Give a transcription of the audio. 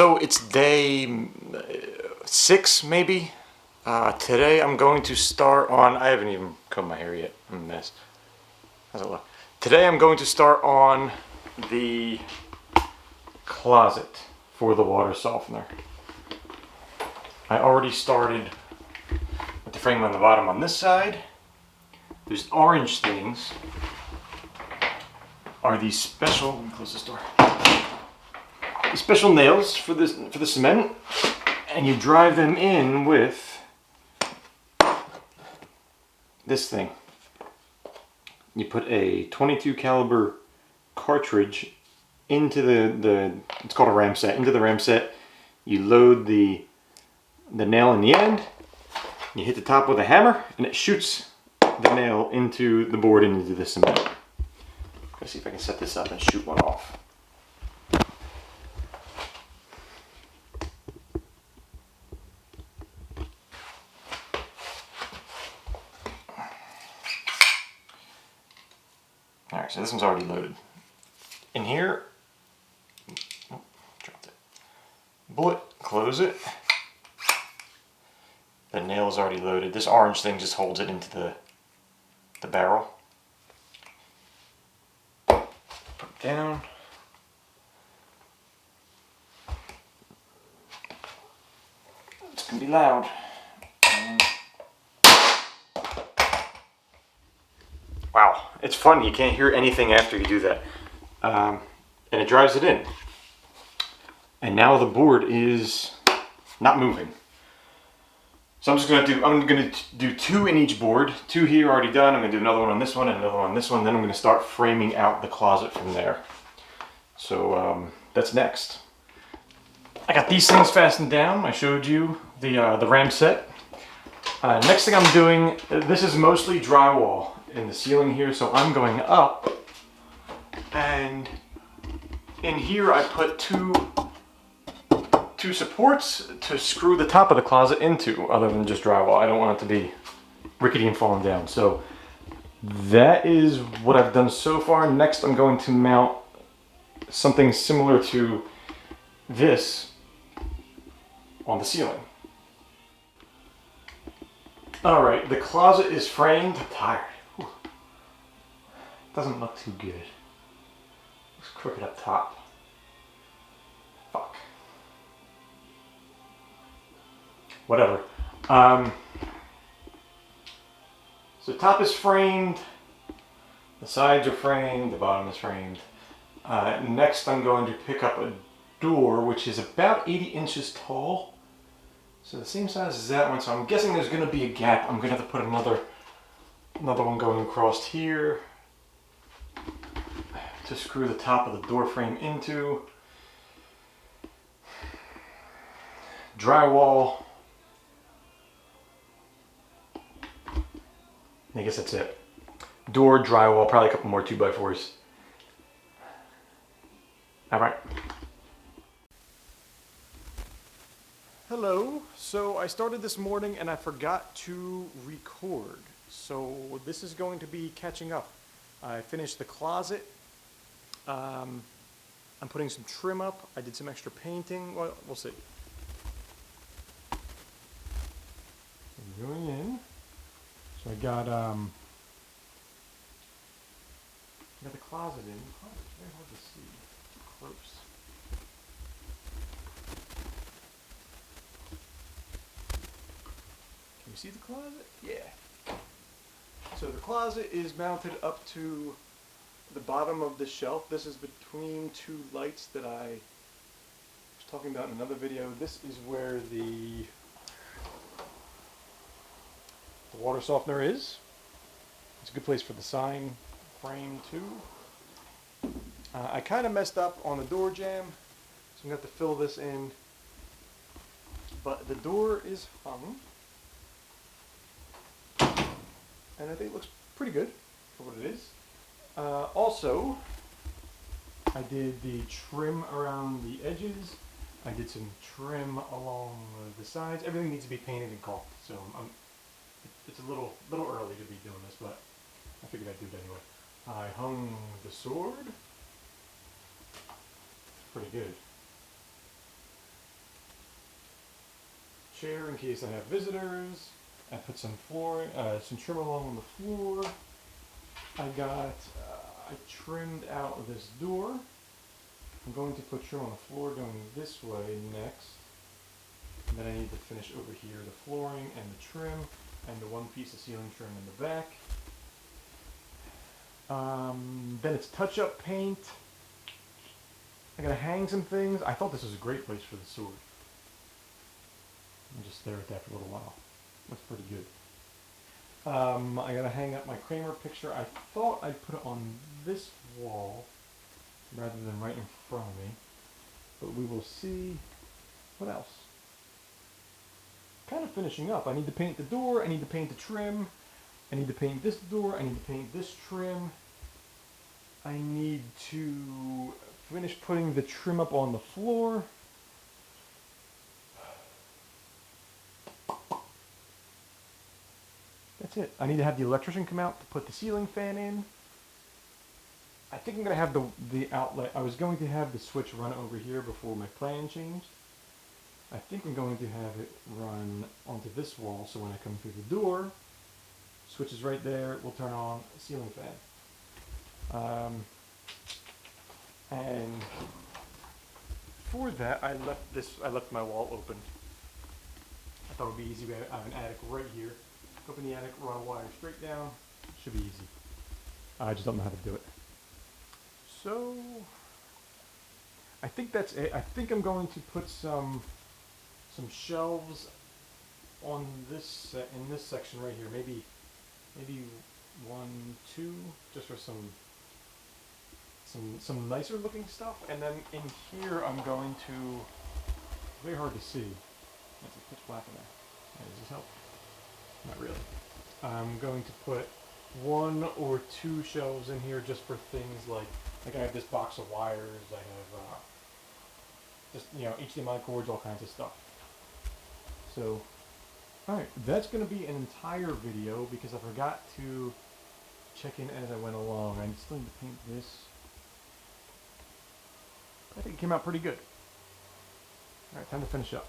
So it's day 6 maybe. Today I'm going to start on, I haven't even combed my hair yet, I'm a mess. How's it look? Today I'm going to start on the closet for the water softener. I already started with the frame on the bottom on this side. There's orange things, are these special, let me close this door. These special nails for this, for the cement, and you drive them in with this thing. You put a 22 caliber cartridge into the it's called a ramset, into the ramset. You load the nail in the end, you hit the top with a hammer, and it shoots the nail into the board and into the cement. Let's see if I can set this up and shoot one off. Alright, so this one's already loaded. In here, oh, dropped it. Bullet, close it. The nail is already loaded. This orange thing just holds it into the barrel. Put it down. It's gonna be loud. Wow, it's fun. You can't hear anything after you do that. And it drives it in. And now the board is not moving. So I'm gonna do 2 in each board. 2 here already done. I'm gonna do another one on this one and another one on this one. Then I'm gonna start framing out the closet from there. So that's next. I got these things fastened down. I showed you the ramset. Next thing I'm doing, this is mostly drywall in the ceiling here, so I'm going up, and in here I put two supports to screw the top of the closet into, other than just drywall. I don't want it to be rickety and falling down. So that is what I've done so far. Next I'm going to mount something similar to this on the ceiling. Alright, the closet is framed. I'm tired. Whew. Doesn't look too good. Looks crooked up top. Fuck. Whatever. So top is framed. The sides are framed. The bottom is framed. Next I'm going to pick up a door which is about 80 inches tall. So the same size as that one, so I'm guessing there's going to be a gap. I'm going to have to put another one going across here to screw the top of the door frame into. Drywall. I guess that's it. Door, drywall, probably a couple more 2x4s. Alright. Hello. So I started this morning and I forgot to record. So this is going to be catching up. I finished the closet. I'm putting some trim up. I did some extra painting. Well, we'll see. I'm going in. So I got the closet in. Oh, it's very hard to see. Too close. You see the closet? Yeah. So the closet is mounted up to the bottom of the shelf. This is between 2 lights that I was talking about in another video. This is where the water softener is. It's a good place for the sign frame too. I kind of messed up on the door jamb, so I'm going to have to fill this in. But the door is hung. And I think it looks pretty good for what it is. Also, I did the trim around the edges. I did some trim along the sides. Everything needs to be painted and caulked, so it's a little early to be doing this, but I figured I'd do it anyway. I hung the sword. Pretty good. chair in case I have visitors. I put some flooring, some trim along the floor. I trimmed out this door. I'm going to put trim on the floor going this way next. And then I need to finish over here the flooring and the trim and the one piece of ceiling trim in the back. Then it's touch-up paint. I gotta hang some things. I thought this was a great place for the sword. I'll just stare at that for a little while. Looks pretty good. I gotta hang up my Kramer picture. I thought I'd put it on this wall rather than right in front of me. But we will see. What else? Kind of finishing up. I need to paint the door. I need to paint the trim. I need to paint this door. I need to paint this trim. I need to finish putting the trim up on the floor. That's it. I need to have the electrician come out to put the ceiling fan in. I think I'm going to have the outlet. I was going to have the switch run over here before my plan changed. I think I'm going to have it run onto this wall, so when I come through the door, switch is right there, we'll turn on a ceiling fan. And for that, I left my wall open. I thought it would be easy. I have an attic right here. Open the attic, run a wire straight down. Should be easy. I just don't know how to do it. So I think that's it. I think I'm going to put some shelves on this in this section right here. Maybe 1, 2, just for some nicer looking stuff. And then in here I'm going to, very hard to see. It's pitch black in there. Does this help? Not really. I'm going to put 1 or 2 shelves in here just for things like I have this box of wires. I have just HDMI cords, all kinds of stuff. So, all right, that's going to be an entire video because I forgot to check in as I went along. I still need to paint this. I think it came out pretty good. All right, time to finish up.